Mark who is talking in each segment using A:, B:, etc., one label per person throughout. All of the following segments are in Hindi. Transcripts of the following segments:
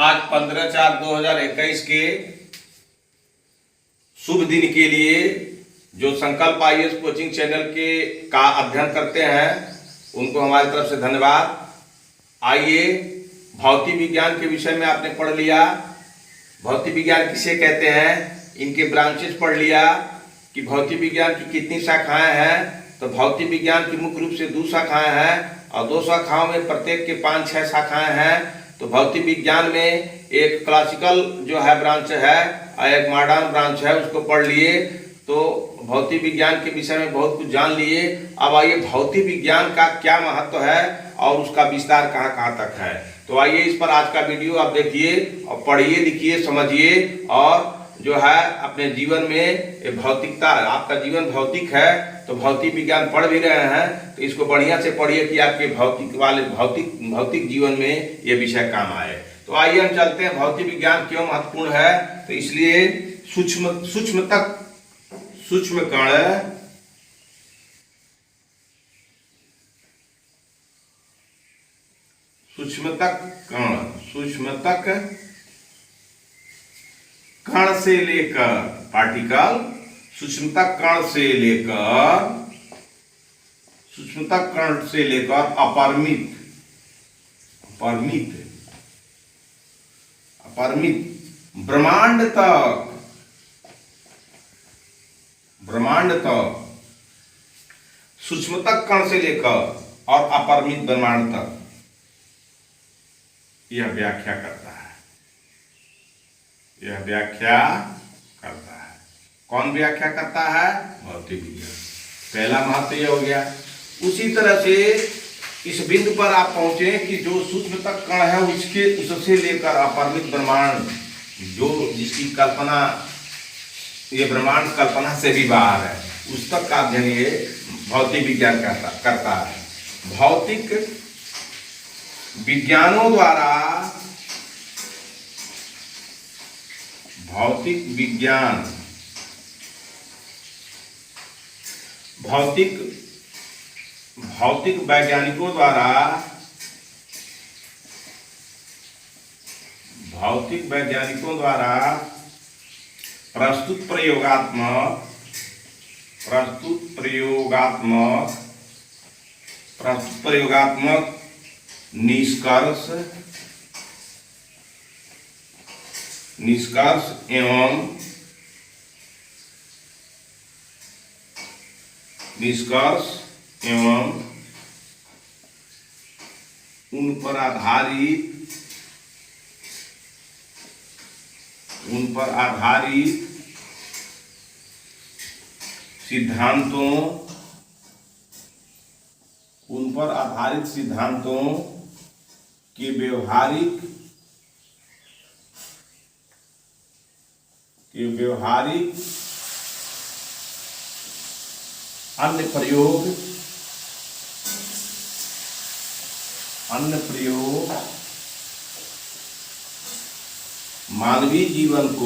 A: आज 15/4/2021 के शुभ दिन के लिए जो संकल्प आईएएस कोचिंग चैनल के का अध्ययन करते हैं उनको हमारी तरफ से धन्यवाद। आइए, भौतिक विज्ञान के विषय में आपने पढ़ लिया, भौतिक विज्ञान किसे कहते हैं, इनके ब्रांचेस पढ़ लिया कि भौतिक विज्ञान की कितनी शाखाएं हैं। तो भौतिक विज्ञान की मुख्य रूप से 2 शाखाएं हैं और 2 शाखाओं में प्रत्येक के 5-6 शाखाएं हैं। तो भौतिक विज्ञान में एक क्लासिकल जो है ब्रांच है और एक मॉडर्न ब्रांच है, उसको पढ़ लिए। तो भौतिक विज्ञान के विषय में बहुत कुछ जान लिए। अब आइए, भौतिक विज्ञान का क्या महत्व है और उसका विस्तार कहाँ कहाँ तक है। तो आइए, इस पर आज का वीडियो आप देखिए और पढ़िए, लिखिए, समझिए और जो है अपने जीवन में भौतिकता, आपका जीवन भौतिक है तो भौतिक विज्ञान पढ़ भी रहे हैं तो इसको बढ़िया से पढ़िए कि आपके भौतिक जीवन में ये विषय काम आए। तो आइए हम चलते हैं, भौतिक विज्ञान क्यों महत्वपूर्ण है। तो इसलिए सूक्ष्म कण से लेकर पार्टिकल, सूक्ष्मतक कण से लेकर अपरिमित ब्रह्मांड तक, सूक्ष्मतक कण से लेकर और अपरिमित ब्रह्मांड तक यह व्याख्या करता है। कौन व्याख्या करता है? भौतिक विज्ञान। पहला महत्व यह हो गया। उसी तरह से इस बिंदु पर आप पहुंचे कि जो सूक्ष्मतक कण है उससे लेकर अपरिमित ब्रह्मांड, जो जिसकी कल्पना, ये ब्रह्मांड कल्पना से भी बाहर है, उस तक का अध्ययन ये भौतिक विज्ञान करता है। भौतिक विज्ञानों द्वारा भौतिक वैज्ञानिकों द्वारा प्रस्तुत प्रयोगात्मक निष्कर्ष एवं उन पर आधारित सिद्धांतों के व्यवहारिक अन्य प्रयोग मानवीय जीवन को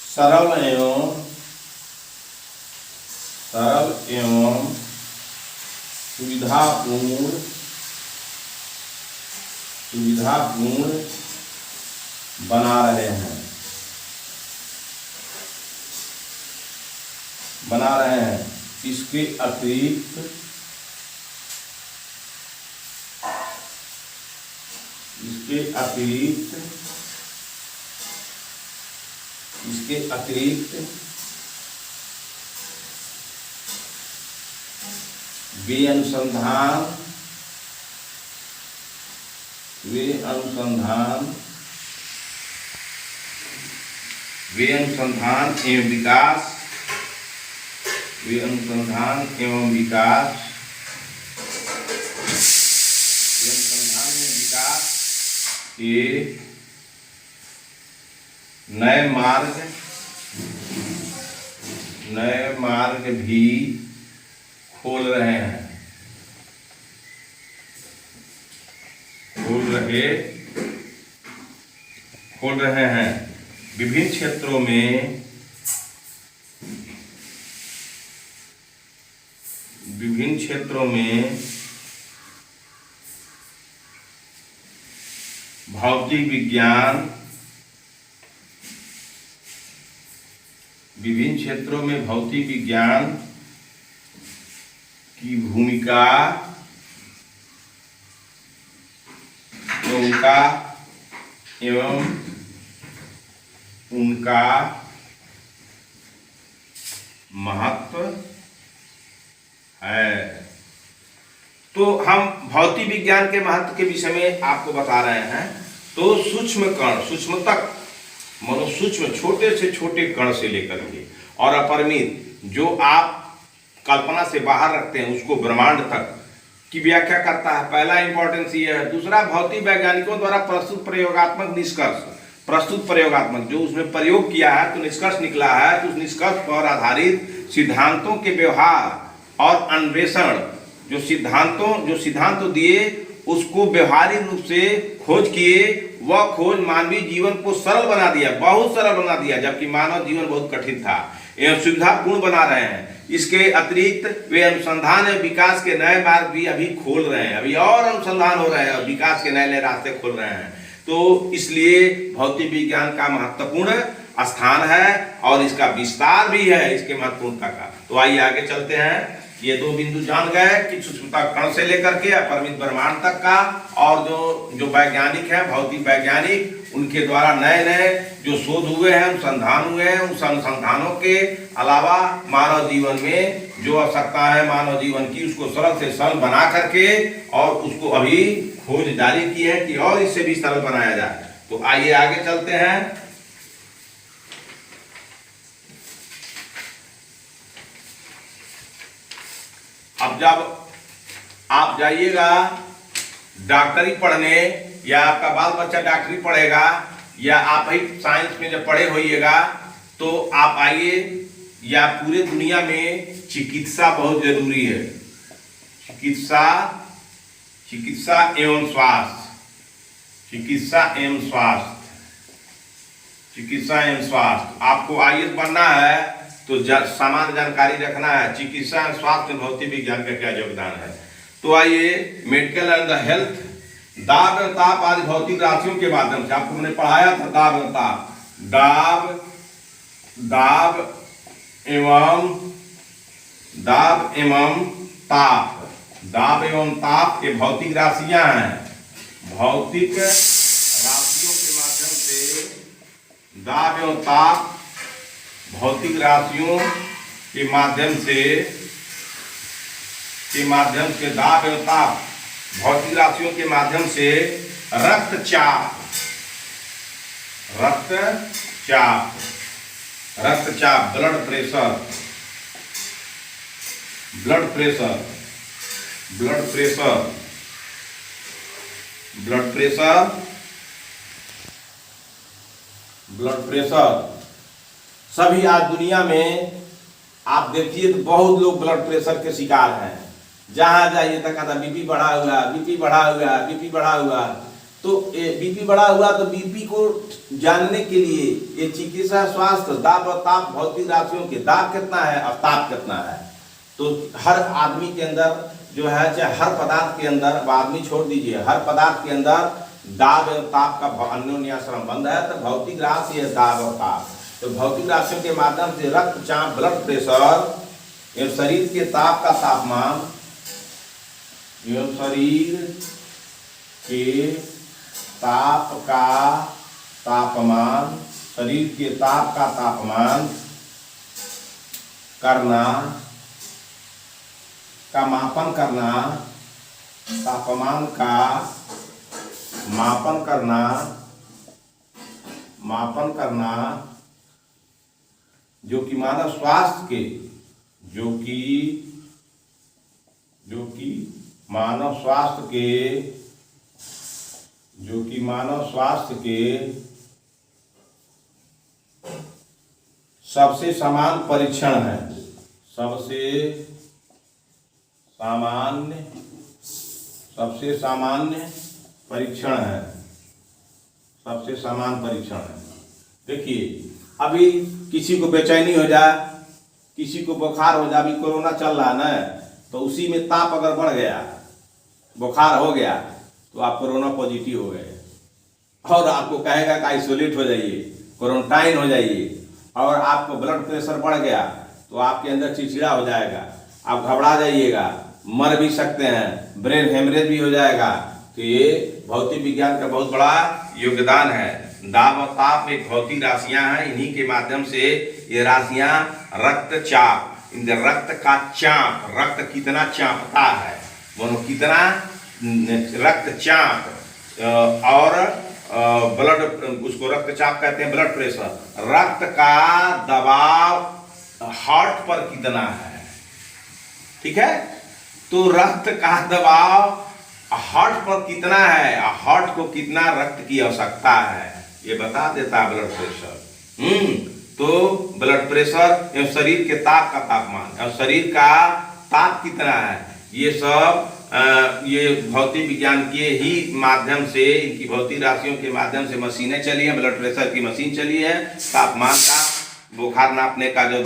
A: सरल एवं सुविधापूर्ण बना रहे हैं। इसके अतिरिक्त वे अनुसंधान एवं विकास के नए मार्ग भी खोल रहे हैं। विभिन्न क्षेत्रों में विभिन्न क्षेत्रों में भौतिक विज्ञान, विभिन्न क्षेत्रों में भौतिक विज्ञान की भूमिका एवं उनका महत्व है। तो हम भौतिक विज्ञान के महत्व के विषय में आपको बता रहे हैं। तो सूक्ष्म कण, सूक्ष्म तक, मतलब सूक्ष्म छोटे से छोटे कण से लेकर के और अपरिमित, जो आप कल्पना से बाहर रखते हैं, उसको ब्रह्मांड तक की व्याख्या करता है। पहला इंपॉर्टेंस ये है। दूसरा, भौतिक वैज्ञानिकों द्वारा प्रस्तुत प्रयोगात्मक निष्कर्ष, प्रस्तुत प्रयोगात्मक जो उसमें प्रयोग किया है तो निष्कर्ष निकला है, तो उस निष्कर्ष पर आधारित सिद्धांतों के व्यवहार और अन्वेषण, जो सिद्धांत दिए उसको व्यवहारिक रूप से खोज किए। वह खोज मानवीय जीवन को सरल बना दिया, बहुत सरल बना दिया, जबकि मानव जीवन बहुत कठिन था, एवं सुविधापूर्ण बना रहे हैं। इसके अतिरिक्त वे अनुसंधान एवं विकास के नए मार्ग भी अभी खोल रहे हैं, अभी और अनुसंधान हो रहे हैं और विकास के नए नए रास्ते खोल रहे हैं। तो इसलिए भौतिक विज्ञान का महत्वपूर्ण स्थान है और इसका विस्तार भी है, इसके महत्वपूर्णता का। तो आइए आगे चलते हैं। ये दो बिंदु जान गए कि सूक्ष्मता कण से लेकर के अपरिमित ब्रह्मांड तक का, और जो वैज्ञानिक हैं, भौतिक वैज्ञानिक, उनके द्वारा नए नए जो शोध हुए हैं, अनुसंधान हुए हैं, उस अनुसंधानों के अलावा मानव जीवन में जो आवश्यकता है मानव जीवन की, उसको सरल से सरल बना करके और उसको अभी खोज जारी की है कि और इससे भी सरल बनाया जाए। तो आइए आगे चलते हैं। अब जब आप जाइएगा डॉक्टरी पढ़ने, या आपका बाल बच्चा डॉक्टरी पढ़ेगा, या आप ही साइंस में जब पढ़े होइएगा, तो आप आइए, या पूरे दुनिया में चिकित्सा बहुत जरूरी है। चिकित्सा एवं स्वास्थ्य, चिकित्सा एवं स्वास्थ्य। आपको आईएएस बनना है तो सामान्य जानकारी रखना है, चिकित्सा एवं स्वास्थ्य में भौतिक विज्ञान का क्या योगदान है। तो आइए, मेडिकल एंड द हेल्थ, दाब एवं ताप आदि भौतिक राशियों के माध्यम से, आपको मैंने पढ़ाया था दाब एवं ताप, दाब एवं ताप ये भौतिक राशियां हैं। भौतिक राशियों के माध्यम से दाब एवं ताप, भौतिक राशियों के माध्यम से दाब एवं ताप, भौतिक राशियों के माध्यम से रक्तचाप, ब्लड प्रेशर सभी आज दुनिया में आप देखिए तो बहुत लोग ब्लड प्रेशर के शिकार हैं। जहां जाइए तक कहता बीपी बढ़ा हुआ। तो बीपी बढ़ा हुआ, तो बीपी को जानने के लिए ये चिकित्सा स्वास्थ्य, दाब और ताप, भौतिक राशियों के दाब कितना है और ताप कितना है। तो हर आदमी के अंदर जो है, चाहे हर पदार्थ के अंदर, आदमी छोड़ दीजिए, हर पदार्थ के अंदर दाब और ताप का अन्योन्य संबंध है। तो भौतिक राशि है दाब और ताप। तो भौतिक राशियों के माध्यम से रक्तचाप, ब्लड प्रेशर एवं शरीर के ताप का तापमान, शरीर के ताप का तापमान करना का मापन करना, तापमान का मापन करना, जो कि मानव स्वास्थ्य के, मानव स्वास्थ्य के सबसे सामान्य परीक्षण है, सबसे सामान्य परीक्षण है। देखिए, अभी किसी को बेचैनी हो जाए, किसी को बुखार हो जाए, अभी कोरोना चल रहा है ना, तो उसी में ताप अगर बढ़ गया, बुखार हो गया, तो आप कोरोना पॉजिटिव हो गए, और आपको कहेगा कि आइसोलेट हो जाइए, क्वारंटाइन हो जाइए, और आपको ब्लड प्रेशर बढ़ गया तो आपके अंदर चिड़चिड़ा हो जाएगा, आप घबरा जाइएगा, मर भी सकते हैं, ब्रेन हेमरेज भी हो जाएगा। तो ये भौतिक विज्ञान का बहुत बड़ा योगदान है। दाब और ताप एक भौतिक राशियां हैं, इन्हीं के माध्यम से ये राशियां रक्तचाप, रक्त का चाप, रक्त कितना चापता है, मानो कितना रक्तचाप, और ब्लड, उसको रक्तचाप कहते हैं, ब्लड प्रेशर, रक्त का दबाव हार्ट पर कितना है, ठीक है। तो रक्त का दबाव हार्ट पर कितना है, हार्ट को कितना रक्त की आवश्यकता है, ये बता देता है ब्लड प्रेशर। तो ब्लड प्रेशर एवं शरीर के ताप का तापमान और शरीर का ताप कितना है, ये सब ये भौतिक विज्ञान के ही माध्यम से, इनकी भौतिक राशियों के माध्यम से मशीनें चली हैं, ब्लड प्रेशर की मशीन चली है, तापमान का, बुखार नापने का जो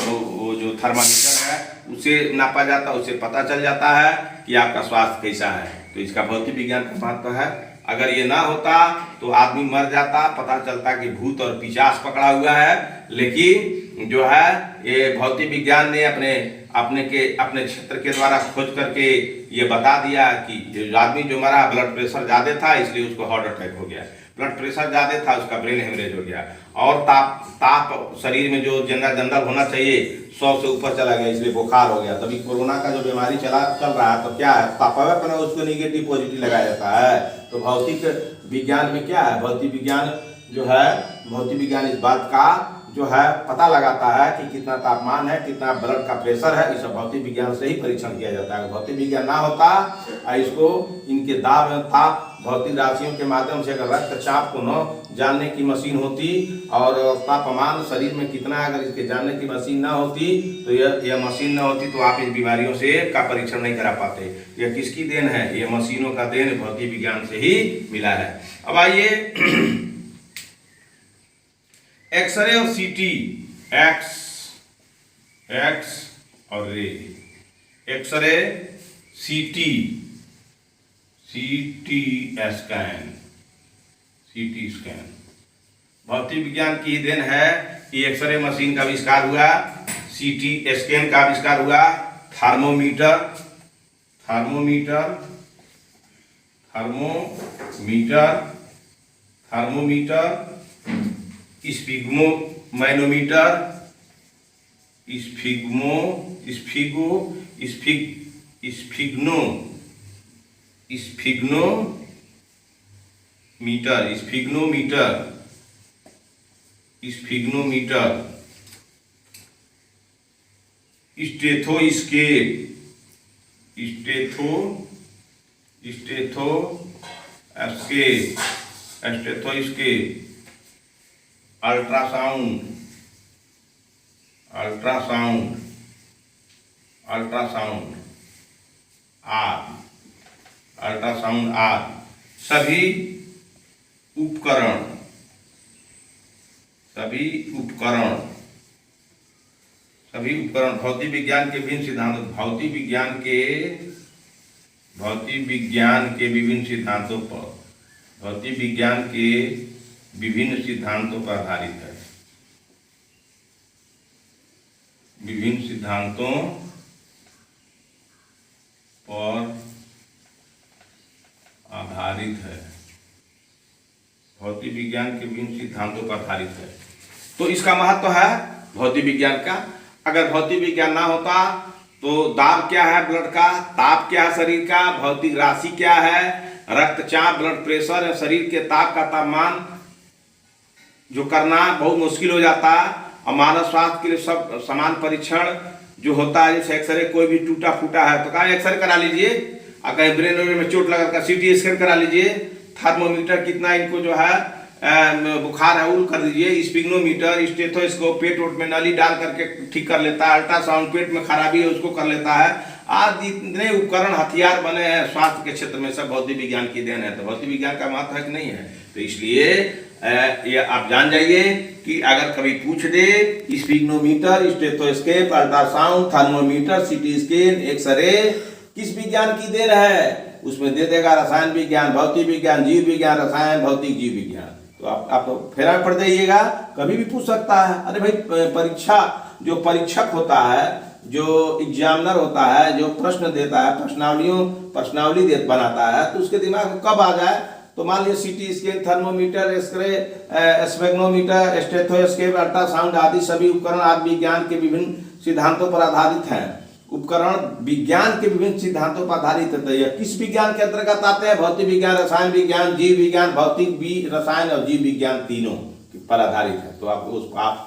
A: थर्मामीटर है उसे नापा जाता है, उससे पता चल जाता है कि आपका स्वास्थ्य कैसा है। तो इसका भौतिक विज्ञान का महत्व है। अगर ये ना होता तो आदमी मर जाता, पता चलता कि भूत और पिशाच पकड़ा हुआ है। लेकिन जो है ये भौतिक विज्ञान ने अपने क्षेत्र के द्वारा खोज करके ये बता दिया कि जो आदमी जो मरा, ब्लड प्रेशर ज़्यादा था इसलिए उसको हार्ट अटैक हो गया, ब्लड प्रेशर ज़्यादा था उसका ब्रेन हेमरेज हो गया, और ताप शरीर में जो जनरल होना चाहिए 100 से ऊपर चला गया इसलिए बुखार हो गया। तभी कोरोना का जो बीमारी चल रहा है, तो क्या है, तापवे पर उसको निगेटिव पॉजिटिव लगाया जाता है। तो भौतिक विज्ञान में क्या है, भौतिक विज्ञान जो है, भौतिक विज्ञान इस बात का जो है पता लगाता है कि कितना तापमान है, कितना ब्लड का प्रेशर है, इस भौतिक विज्ञान से ही परीक्षण किया जाता है। भौतिक विज्ञान ना होता, इसको इनके दाब एवं ताप भौतिक राशियों के माध्यम से अगर रक्तचाप को न जानने की मशीन होती और तापमान शरीर में कितना, अगर इसके जानने की मशीन ना होती, तो यह मशीन ना होती तो आप इन बीमारियों से का परीक्षण नहीं करा पाते। यह किसकी देन है, ये मशीनों का देन भौतिक विज्ञान से ही मिला है। अब आइए एक्सरे और सीटी, एक्स और रे, x ray, CT scan, CT scan भौतिक विज्ञान की देन है कि एक्सरे मशीन का आविष्कार हुआ, सीटी स्कैन का आविष्कार हुआ, थर्मोमीटर स्फिग्मोमैनोमीटर, स्फिग्नोमीटर, स्टेथोस्कोप, अल्ट्रासाउंड, आदि सभी उपकरण भौतिक विज्ञान के विभिन्न सिद्धांतों, भौतिक विज्ञान के विभिन्न सिद्धांतों पर, भौतिक विज्ञान के विभिन्न सिद्धांतों पर आधारित है, विभिन्न सिद्धांतों पर आधारित है, भौतिक विज्ञान के विभिन्न सिद्धांतों पर आधारित है। तो इसका महत्व है भौतिक विज्ञान का। अगर भौतिक विज्ञान ना होता तो दाब क्या है ब्लड का, ताप क्या है शरीर का, भौतिक राशि क्या है, रक्तचाप, ब्लड प्रेशर, शरीर के ताप का तापमान जो करना बहुत मुश्किल हो जाता है। और मानव स्वास्थ्य के लिए सब समान परीक्षण जो होता है, जैसे एक्सरे कोई भी टूटा फूटा है तो कहाँ एक्सरे करा लीजिए, और कहीं ब्रेन में चोट लगा सीटी स्कैन करा लीजिए, थर्मोमीटर कितना इनको जो है बुखार है वो कर दीजिए, स्पिग्नोमीटर, स्टेथोस्कोप पेट वोट में नली डाल करके ठीक कर लेता है, अल्ट्रासाउंड पेट में खराबी है उसको कर लेता है, आदि इतने उपकरण हथियार बने हैं स्वास्थ्य के क्षेत्र में, सब भौतिक विज्ञान की देन है। तो भौतिक विज्ञान का महत्व है कि नहीं है, तो इसलिए ये आप जान जाइए कि अगर कभी पूछ दे sphygmometer, stethoscope, ultrasound, thermometer, CT scan, x-ray किस विज्ञान की देन है, उसमें दे देगा रसायन विज्ञान, भौतिक विज्ञान, जीव विज्ञान, रसायन, भौतिक, जीव विज्ञान। तो आप तो फेरा पड़ जाइएगा, कभी भी पूछ सकता है। अरे भाई परीक्षा, जो परीक्षक होता है, जो एग्जामिनर होता है, जो प्रश्न देता है, प्रश्नावली बनाता है, तो उसके दिमाग में कब आ जाए, तो मान लीजिए CT scan, thermometer, x-ray, sphygmometer, stethoscope, ultrasound आदि सभी उपकरण आज विज्ञान के विभिन्न सिद्धांतों पर आधारित हैं। उपकरण विज्ञान के विभिन्न सिद्धांतों पर आधारित है। यह किस विज्ञान के अंतर्गत आते हैं? भौतिक विज्ञान, रसायन विज्ञान, जीव विज्ञान, भौतिक रसायन और जीव विज्ञान तीनों पर आधारित है। तो आपको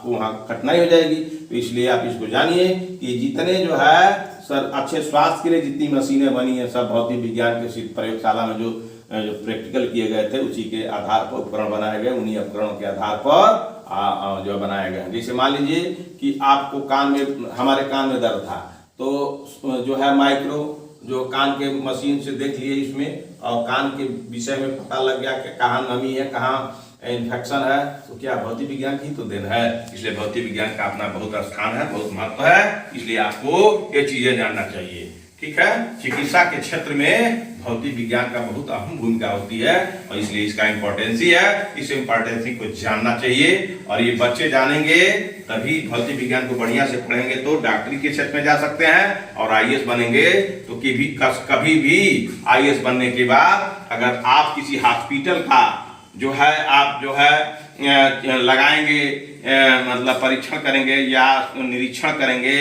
A: वहाँ कठिनाई हो जाएगी। तो इसलिए आप इसको जानिए कि जितने जो है सर अच्छे स्वास्थ्य के लिए जितनी मशीनें बनी है, सब भौतिक विज्ञान के प्रयोगशाला में जो प्रैक्टिकल किए गए थे उसी के आधार पर उपकरण बनाए गए, उन्हीं उपकरणों के आधार पर जो बनाए गए। जैसे मान लीजिए कि आपको कान में, हमारे कान में दर्द था, तो जो है माइक्रो जो कान के मशीन से देख लिए इसमें, और कान के विषय में पता लग गया कि कहाँ नमी है, कहाँ इन्फेक्शन है। तो क्या भौतिक विज्ञान की तो देन है। इसलिए भौतिक विज्ञान का अपना बहुत स्थान है, बहुत महत्व है। इसलिए आपको ये चीजें जानना चाहिए। ठीक है, चिकित्सा के क्षेत्र में भौतिक विज्ञान का बहुत अहम भूमिका होती है और इसलिए इसका इम्पोर्टेंसी है। इस इम्पोर्टेंसी को जानना चाहिए और ये बच्चे जानेंगे तभी भौतिक विज्ञान को बढ़िया से पढ़ेंगे तो डॉक्टरी के क्षेत्र में जा सकते हैं और आईएएस बनेंगे। तो कभी भी आईएएस बनने के बाद अगर आप किसी हॉस्पिटल का जो है आप जो है लगाएंगे, मतलब परीक्षण करेंगे या निरीक्षण करेंगे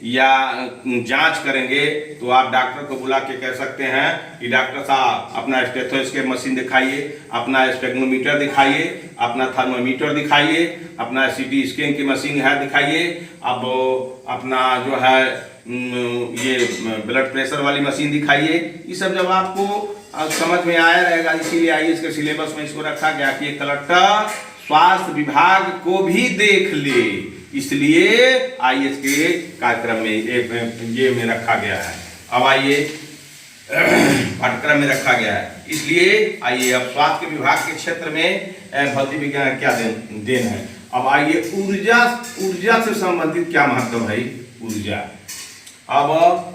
A: या जांच करेंगे, तो आप डॉक्टर को बुला के कह सकते हैं कि डॉक्टर साहब अपना स्टेथोस्कोप मशीन दिखाइए, अपना स्फिग्नोमीटर दिखाइए, अपना थर्मोमीटर दिखाइए, अपना सीटी स्कैन की मशीन है दिखाइए, अब अपना जो है ये ब्लड प्रेशर वाली मशीन दिखाइए। ये सब जब आपको समझ में आया रहेगा, इसीलिए आईएएस के सिलेबस में इसको रखा गया कि कलेक्टर स्वास्थ्य विभाग को भी देख ले, इसलिए आईएएस के कार्यक्रम में ये में रखा गया है। अब आइए पाठ्यक्रम में रखा गया है, इसलिए आइए अब स्वास्थ्य विभाग के क्षेत्र में भौतिक विज्ञान क्या देन है। अब आइए ऊर्जा से संबंधित क्या महत्व है ऊर्जा। अब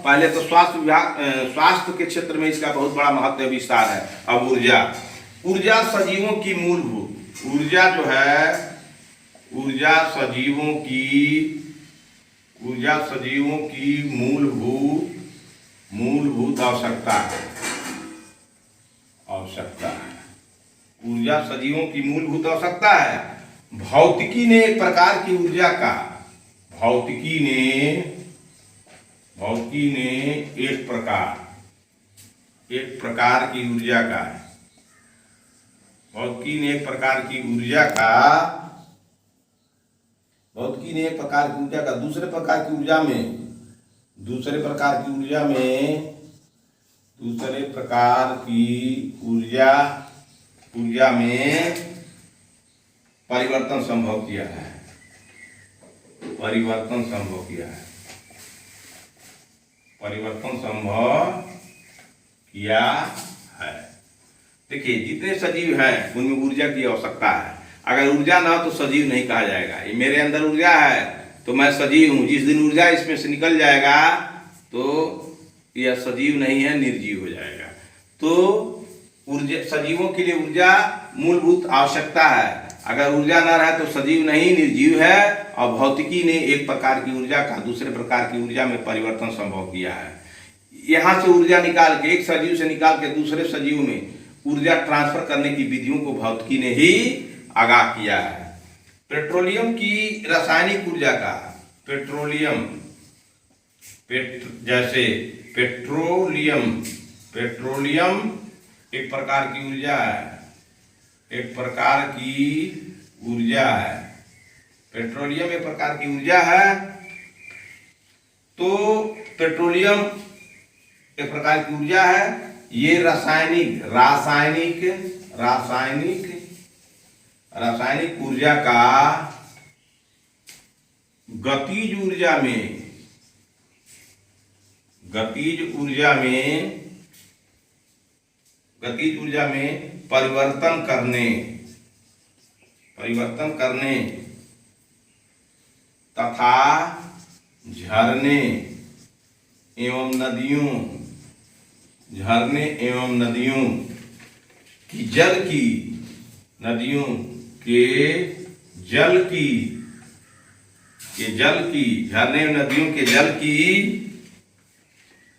A: पहले तो स्वास्थ्य विभाग, स्वास्थ्य के क्षेत्र में इसका बहुत बड़ा महत्व विस्तार है। अब ऊर्जा सजीवों की मूलभूत, ऊर्जा जो है ऊर्जा सजीवों की मूलभूत आवश्यकता है। ऊर्जा सजीवों की मूलभूत आवश्यकता है। भौतिकी ने एक प्रकार की ऊर्जा का, भौतिकी ने एक प्रकार की ऊर्जा का, भौतिकी ने एक प्रकार की ऊर्जा का दूसरे प्रकार की ऊर्जा में परिवर्तन संभव किया है। देखिए जितने सजीव हैं उनमें ऊर्जा की आवश्यकता है। अगर ऊर्जा ना हो तो सजीव नहीं कहा जाएगा। ये मेरे अंदर ऊर्जा है तो मैं सजीव हूँ, जिस दिन ऊर्जा इसमें से निकल जाएगा तो यह सजीव नहीं है, निर्जीव हो जाएगा। तो ऊर्जा, सजीवों के लिए ऊर्जा मूलभूत आवश्यकता है। अगर ऊर्जा ना रहे तो सजीव नहीं, निर्जीव है। और भौतिकी ने एक प्रकार की ऊर्जा का दूसरे प्रकार की ऊर्जा में परिवर्तन संभव किया है। यहाँ से ऊर्जा निकाल के, एक सजीव से निकाल के दूसरे सजीव में ऊर्जा ट्रांसफर करने की विधियों को भौतिकी ने ही आगाह किया है। पेट्रोलियम की रासायनिक ऊर्जा का, जैसे पेट्रोलियम एक प्रकार की ऊर्जा है, पेट्रोलियम एक प्रकार की ऊर्जा है। तो पेट्रोलियम एक प्रकार की ऊर्जा है। ये रासायनिक ऊर्जा का गतिज ऊर्जा में परिवर्तन करने परिवर्तन करने तथा झरने एवं नदियों, झरने एवं नदियों की जल की, नदियों के जल की, झरने एवं नदियों के जल की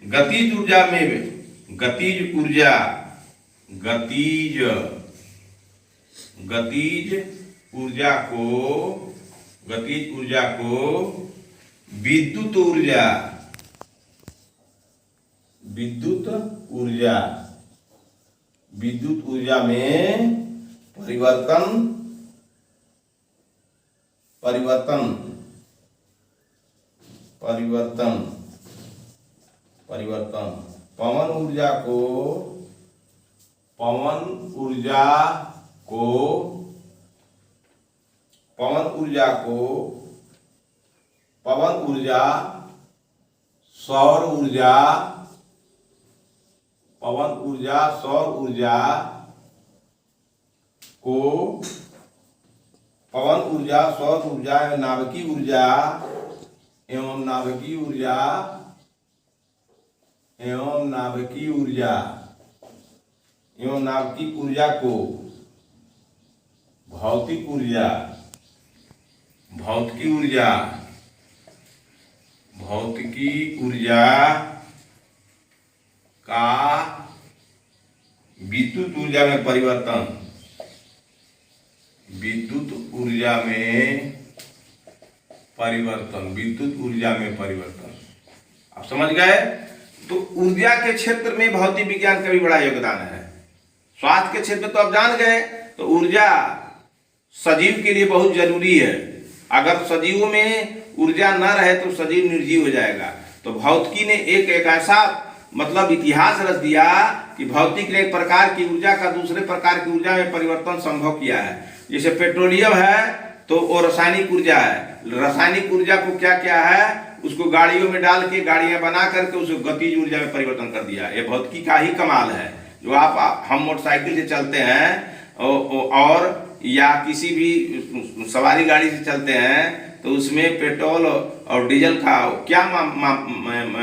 A: गतिज ऊर्जा में, गतिज ऊर्जा, गतिज ऊर्जा को, गतिज ऊर्जा को विद्युत ऊर्जा, विद्युत ऊर्जा, विद्युत ऊर्जा में परिवर्तन, परिवर्तन, परिवर्तन, परिवर्तन, पवन ऊर्जा को, पवन ऊर्जा को, पवन ऊर्जा को, पवन ऊर्जा, सौर ऊर्जा, पवन ऊर्जा, सौर ऊर्जा को, पवन ऊर्जा, सौर ऊर्जा एवं नाभिकीय ऊर्जा, एवं नाभिकीय ऊर्जा, एवं नाभिकीय ऊर्जा, एवं नाभिकीय ऊर्जा को भौतिक ऊर्जा, भौतिकी ऊर्जा, भौतिकी ऊर्जा का विद्युत ऊर्जा में परिवर्तन, विद्युत ऊर्जा में परिवर्तन, विद्युत ऊर्जा में परिवर्तन। आप समझ गए? तो ऊर्जा के क्षेत्र में भौतिक विज्ञान का भी बड़ा योगदान है। स्वास्थ्य के क्षेत्र तो आप जान गए। तो ऊर्जा सजीव के लिए बहुत जरूरी है। अगर सजीव में ऊर्जा न रहे तो सजीव निर्जीव हो जाएगा। तो भौतिकी ने एक ऐसा मतलब इतिहास रच दिया कि भौतिक ने एक प्रकार की ऊर्जा का दूसरे प्रकार की ऊर्जा में परिवर्तन संभव किया है। जैसे पेट्रोलियम है तो वो रासायनिक ऊर्जा है। रासायनिक ऊर्जा को क्या क्या है, उसको गाड़ियों में डाल के गाड़ियां बना करके उसको गतिज ऊर्जा में परिवर्तन कर दिया। ये भौतिकी का ही कमाल है। जो हम मोटरसाइकिल से चलते हैं और या किसी भी सवारी गाड़ी से चलते हैं तो उसमें पेट्रोल और डीजल का क्या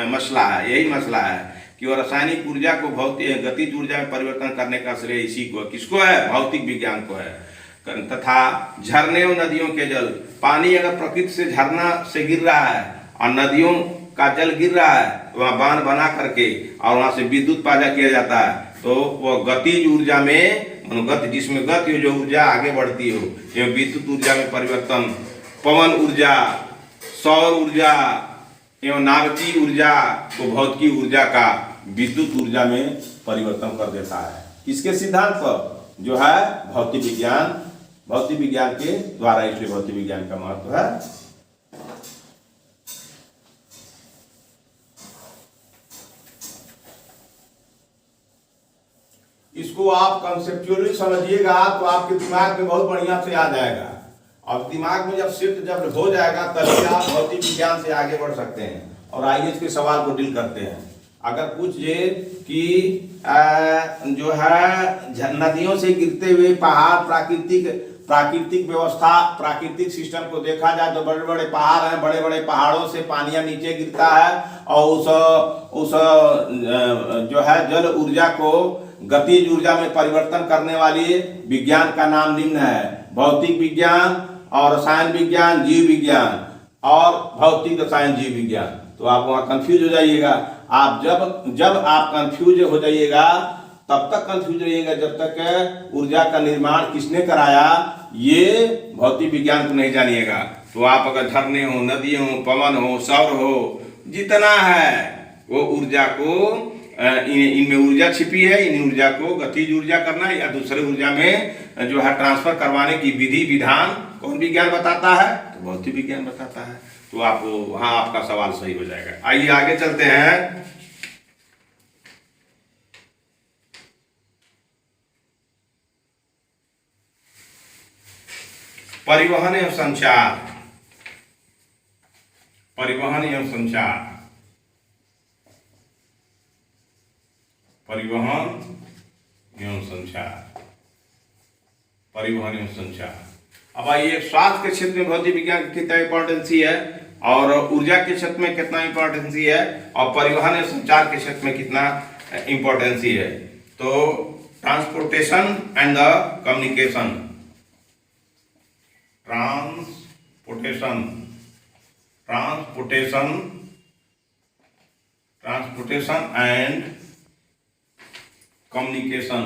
A: मसला है? यही मसला है कि वो रासायनिक ऊर्जा को भौतिक गतिज ऊर्जा में परिवर्तन करने का श्रेय इसी को, किसको है? भौतिक विज्ञान को है। तथा झरने और नदियों के जल, पानी अगर प्रकृति से झरना से गिर रहा है और नदियों का जल गिर रहा है तो वहाँ बांध बना करके और वहाँ से विद्युत पैदा किया जाता है। तो वह गतिज ऊर्जा में गति, जिसमें गति जो ऊर्जा आगे बढ़ती हो, एवं विद्युत ऊर्जा में परिवर्तन, पवन ऊर्जा, सौर ऊर्जा एवं नाभिकीय ऊर्जा को भौतिकी ऊर्जा का विद्युत ऊर्जा में परिवर्तन कर देता है। किसके सिद्धांत पर? जो है भौतिक विज्ञान, भौतिक विज्ञान के द्वारा। इसलिए भौतिक विज्ञान का महत्व है। इसको आप कंसेप्चुअली समझिएगा तो आपके दिमाग में बहुत बढ़िया से आ जाएगा। और दिमाग में जब शिफ्ट जब हो जाएगा तभी आप भौतिक विज्ञान से आगे बढ़ सकते हैं और आइए इसके सवाल को डील करते हैं। अगर पूछिए कि जो है नदियों से गिरते हुए पहाड़, प्राकृतिक व्यवस्था, प्राकृतिक सिस्टम को देखा जाए तो बड़े बड़े पहाड़ हैं, बड़े बड़े पहाड़ों से पानियां नीचे गिरता है और उस जो है जल ऊर्जा को गतिज ऊर्जा में परिवर्तन करने वाली विज्ञान का नाम निम्न है: भौतिक विज्ञान और रसायन विज्ञान, जीव विज्ञान और भौतिक रसायन जीव विज्ञान। तो आप वहाँ कंफ्यूज हो जाइएगा। आप जब आप कंफ्यूज हो जाइएगा तब तक कंफ्यूज रहिएगा जब तक ऊर्जा का निर्माण किसने कराया ये भौतिक विज्ञान को नहीं जानिएगा। तो आप अगर झरने हो, नदी हो, पवन हो, सौर हो, जितना है वो ऊर्जा को इनमें ऊर्जा छिपी है, इन ऊर्जा को गतिज ऊर्जा करना या दूसरे ऊर्जा में जो है ट्रांसफर करवाने की विधि विधान कौन विज्ञान बताता है? तो भौतिक विज्ञान बताता है। तो आप वहां आपका सवाल सही हो जाएगा। आइए आगे चलते हैं। परिवहन एवं संचार, परिवहन एवं संचार, परिवहन एवं संचार, परिवहन एवं संचार। अब आइए, स्वास्थ्य के क्षेत्र में भौतिक विज्ञान की कितना इंपॉर्टेंसी है, और ऊर्जा के क्षेत्र में कितना इंपॉर्टेंसी है, और परिवहन या संचार के क्षेत्र में कितना इंपॉर्टेंसी है। तो transportation and the communication, transportation and communication,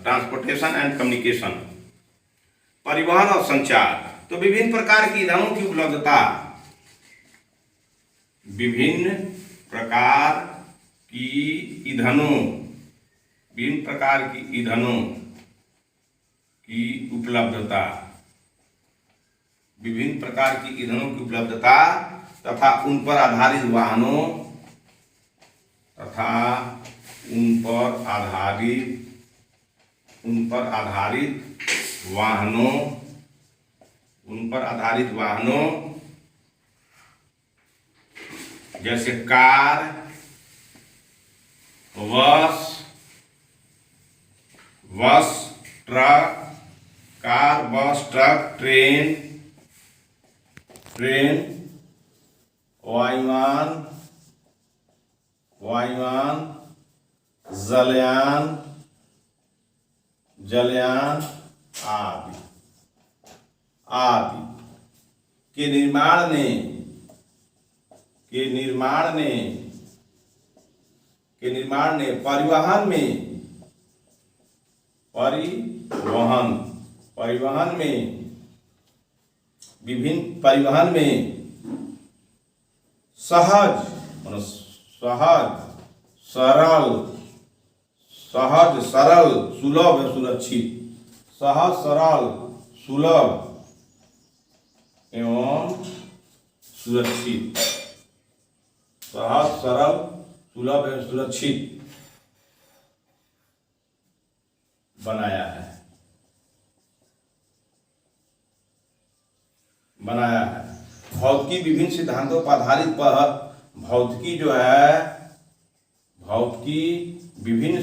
A: transportation and communication, परिवहन और संचार। तो विभिन्न प्रकार की ईंधनों की उपलब्धता, विभिन्न प्रकार की ईंधनों की उपलब्धता, विभिन्न प्रकार की ईंधनों की उपलब्धता तथा उन पर आधारित वाहनों जैसे कार, बस, ट्रक, ट्रेन, वायुयान, जलयान आदि के निर्माण ने परिवहन में सहज, सरल, सुलभ है सुरक्षित, सहज, सरल, सुलभ एवं सुरक्षित, सहज, सरल, सुलभ एवं सुरक्षित बनाया है। भौतिकी विभिन्न सिद्धांतों पर आधारित भौतिकी विभिन्न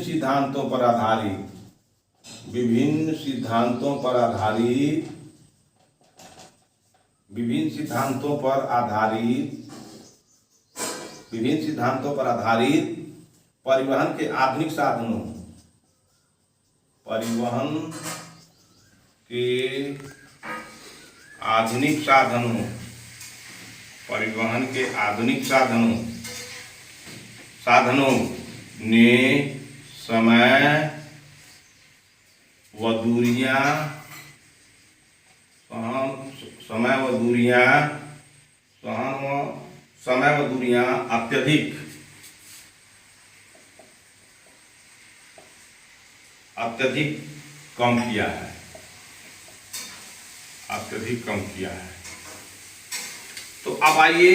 A: सिद्धांतों पर आधारित परिवहन के आधुनिक साधनों, ने समय व दूरियां अत्यधिक कम किया है। तो अब आइए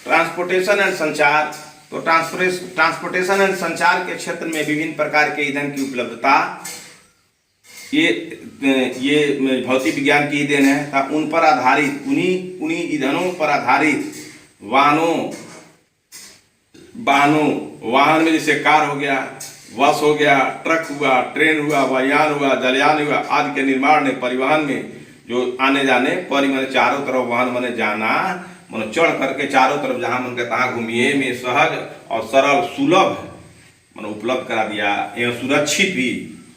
A: ट्रांसपोर्टेशन एंड संचार। तो ट्रांसपोर्टेशन एंड संचार के क्षेत्र में विभिन्न प्रकार के ईंधन की उपलब्धता, ये भौतिक विज्ञान की देन है। उन पर आधारित, उन्हीं ईंधनों पर आधारित वाहन में जैसे कार हो गया, बस हो गया, ट्रक हुआ, ट्रेन हुआ, वायुयान हुआ, जलयान हुआ आदि के निर्माण ने परिवहन में जो आने जाने परिवहन चारों तरफ वाहन मने जाना, चढ़ करके चारों तरफ जहाँ मन के तहाँ घूमिए में सहज और सरल, सुलभ उपलब्ध करा दिया एवं सुरक्षित भी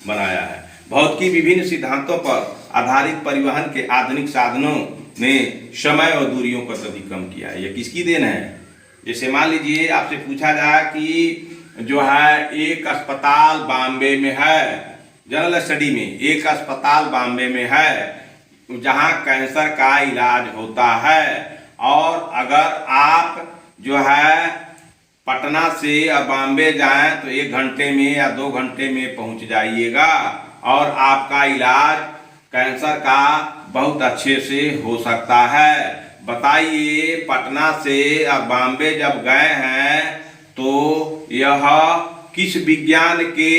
A: बनाया है। भौतिकी विभिन्न सिद्धांतों पर आधारित परिवहन के आधुनिक साधनों ने समय और दूरियों को अत्यधिक कम किया है। यह किसकी देन है? जैसे मान लीजिए आपसे पूछा जाए कि जो है एक अस्पताल बॉम्बे में है, जनरल स्टडी में एक अस्पताल बॉम्बे में है जहां कैंसर का इलाज होता है, और अगर आप जो है पटना से बॉम्बे जाएं तो 1 घंटे में या 2 घंटे में पहुंच जाइएगा और आपका इलाज कैंसर का बहुत अच्छे से हो सकता है। बताइए पटना से बॉम्बे जब गए हैं तो यह किस विज्ञान के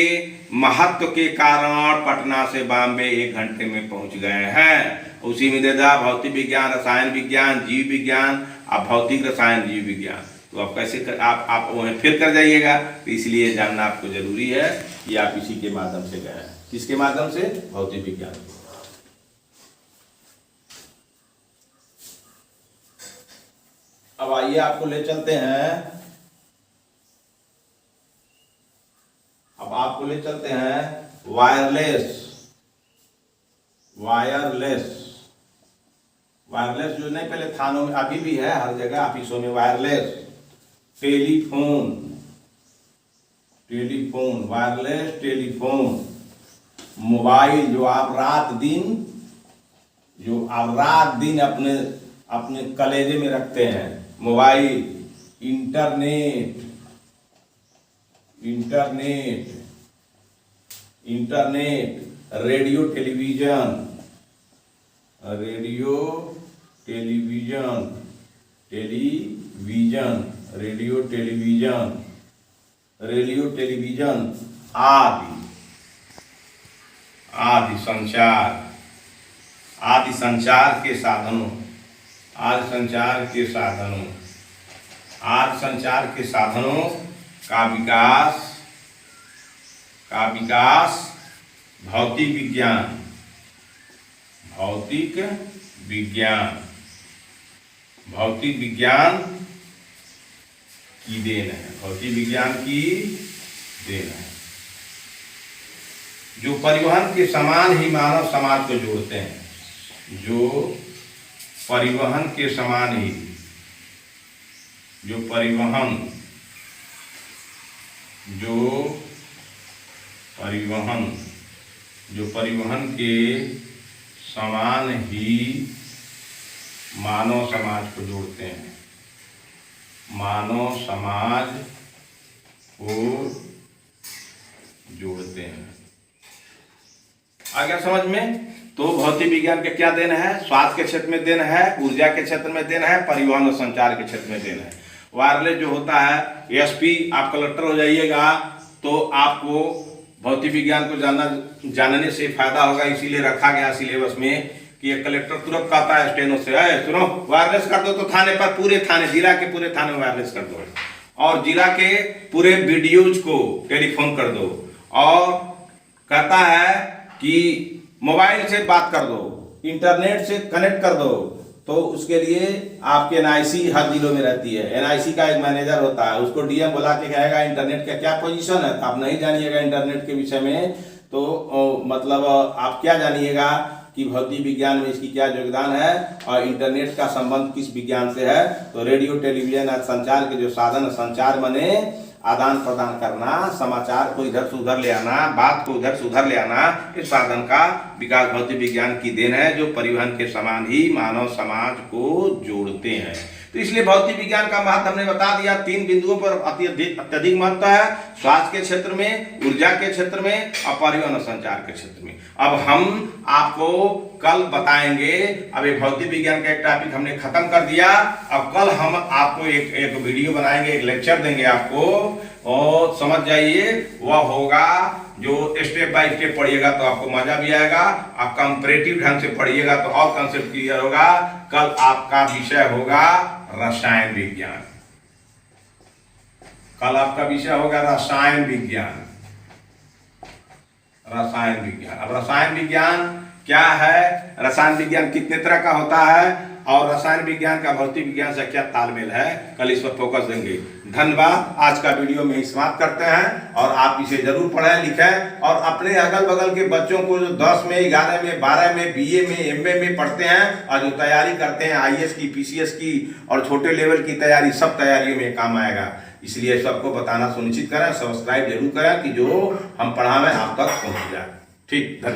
A: महत्व के कारण पटना से बॉम्बे 1 घंटे में पहुंच गए हैं? उसी में दे दा भौतिक विज्ञान, रसायन विज्ञान, जीव विज्ञान और भौतिक रसायन जीव विज्ञान। तो आप कैसे आप वहीं फिर कर जाइएगा। तो इसलिए जानना आपको जरूरी है कि आप इसी के माध्यम से गए हैं। किसके माध्यम से? भौतिक विज्ञान। अब आइए आपको ले चलते हैं, अब आपको ले चलते हैं वायरलेस जो नहीं पहले थानों में, अभी भी है हर जगह ऑफिसों में wireless telephone wireless telephone, mobile जो आप रात दिन अपने कलेजे में रखते हैं, मोबाइल, इंटरनेट, रेडियो टेलीविजन, आदि संचार के साधनों का विकास भौतिक विज्ञान की देन है। जो परिवहन के समान ही मानव समाज को जोड़ते हैं, जो परिवहन के समान ही मानव समाज को जोड़ते हैं, आ गया समझ में? तो भौतिक विज्ञान के क्या देन है? स्वास्थ्य के क्षेत्र में देन है, ऊर्जा के क्षेत्र में देन है, परिवहन और संचार के क्षेत्र में देन है। वायरलेस जो होता है, एसपी आप कलेक्टर हो जाइएगा तो आपको भौतिक विज्ञान को जानने से फायदा होगा। इसीलिए रखा गया सिलेबस में कि एक कलेक्टर तुरंत कहता है स्टेनो से, सुनो वायरलेस कर दो, तो थाने पर पूरे थाने, जिला के पूरे थाने में वायरलेस कर दो, और जिला के पूरे वीडियोज को टेलीफोन कर दो, और कहता है कि मोबाइल से बात कर दो, इंटरनेट से कनेक्ट कर दो। तो उसके लिए आपके एनआईसी हर जिलों में रहती है, एनआईसी का एक मैनेजर होता है, उसको डीएम बुला के कहेगा इंटरनेट का क्या पोजीशन है। तो आप नहीं जानिएगा इंटरनेट के विषय में, तो मतलब आप क्या जानिएगा कि भौतिक विज्ञान में इसकी क्या योगदान है और इंटरनेट का संबंध किस विज्ञान से है। तो रेडियो टेलीविजन और संचार के जो साधन, संचार बने आदान प्रदान करना, समाचार को इधर से उधर ले आना, बात को उधर से उधर ले आना, इस साधन का विकास भौतिक विज्ञान की देन है, जो परिवहन के समान ही मानव समाज को जोड़ते हैं। तो इसलिए भौतिक विज्ञान का महत्व हमने बता दिया। 3 बिंदुओं पर अत्यधिक महत्व है, स्वास्थ्य के क्षेत्र में, ऊर्जा के क्षेत्र में और परिवहन और संचार के क्षेत्र में। अब हम आपको कल बताएंगे, अब ये भौतिक विज्ञान का एक टॉपिक हमने खत्म कर दिया। अब कल हम आपको एक वीडियो बनाएंगे, एक लेक्चर देंगे आपको, और समझ जाइए वह होगा जो स्टेप बाय स्टेप पढ़िएगा तो आपको मजा भी आएगा, आप कंपैरेटिव ढंग से पढ़िएगा तो और कंसेप्ट क्लियर होगा। कल आपका विषय होगा रसायन विज्ञान, कल आपका विषय होगा रसायन विज्ञान। अब रसायन विज्ञान क्या है, रसायन विज्ञान कितने तरह का होता है, और रसायन विज्ञान का भौतिक विज्ञान से क्या तालमेल है, कल इस पर फोकस देंगे। धन्यवाद। आज का वीडियो में समाप्त करते हैं, और आप इसे जरूर पढ़ें लिखें, और अपने अगल बगल के बच्चों को जो 10 में, 11 में, 12 में, बीए में, एमए में पढ़ते हैं और जो तैयारी करते हैं आईएएस की, पीसीएस की और छोटे लेवल की तैयारी, सब तैयारियों में काम आएगा। इसलिए सबको बताना सुनिश्चित करें, सब्सक्राइब जरूर करें कि जो हम पढ़ावें आप तक पहुँच जाए। ठीक, धन्यवाद।